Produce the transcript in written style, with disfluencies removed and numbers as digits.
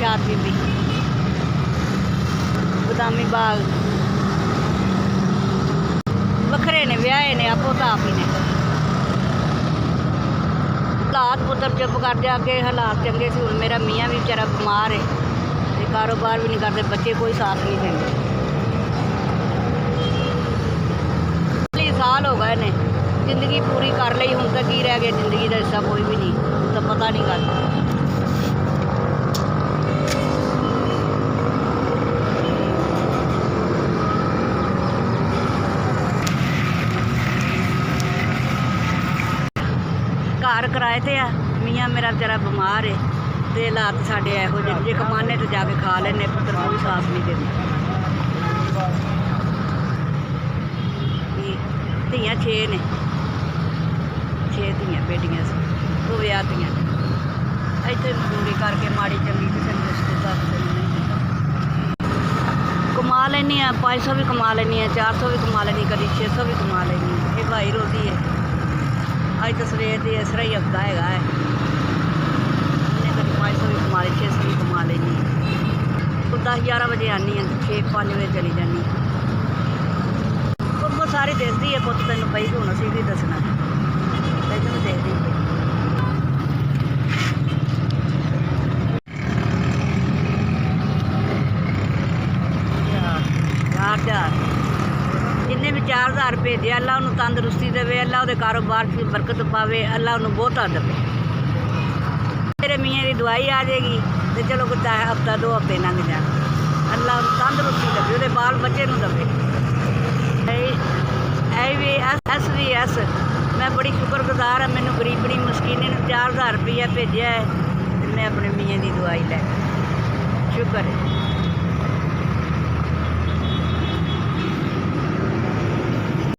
निशात बीबी बदामी बाग वखरे ने ब्याहे ने आपो तो आप ही ने हालात पुत्र चुप कर जा के हालात चंगे से। हुण मेरा मियाँ भी बेचारा बीमार है ते कारोबार भी नहीं करते, बच्चे कोई साथ नहीं देंगे। 40 साल हो गए ने, जिंदगी पूरी कर ली, हुण तो की रह गया जिंदगी का हिस्सा कोई भी नहीं, तो पता नहीं करता। घर किराए ते आ, मियाँ मेरा बेचारा बीमार है तो हालात साढ़े ਇਹੋ ਜਿਹੇ जे कमाने तो जाके खा लेने, पुत्र कोई साथ नहीं देते। ਧੀਆਂ 6 ने, 6 ਧੀਆਂ बेटियां सी, वो ਵਿਆਹਤੀਆਂ ਇੱਥੇ ਮਜ਼ਦੂਰੀ करके माड़ी चंगी किसी ने रिश्तेदार कमा लेनी है। 500 भी कमा लेनी है, 400 भी कमा लेनी, कभी 600 भी कमा लेनी है। ये भाई रोटी है। अज तो सवेर की इस तरह ही हफ्ता है, कभी 500 भी कमा ली, 600 भी कमा लेनी। तो 10-11 बजे आनी है, 6-5 बजे चली जानी। वो सारी देखती है पुत तेन पई, हूँ असी भी दसना तैनूं भी देखती है। जिन्हें भी 4000 भेजे, अल्लाह उन्होंने तंदुरुस्ती देवे, अल्लाह उहदे कारोबार की बरकत पावे, अल्लाह उन्होंने बहुता देवे। मेरे मियाँ की दवाई आ जाएगी तो चलो कुछ हफ्ता 2 हफ्ते लंघ जाए, अल्लाह उन्होंने तंदुरुस्ती देवे, उहदे बाल बच्चे नूं देवे। SVS मैं बड़ी शुक्रगुजार हाँ, मैनूं गरीबड़ी मस्कीनी नूं 4000 रुपया भेजा है, मैं अपने मियाँ की दवाई लै, शुक्र है।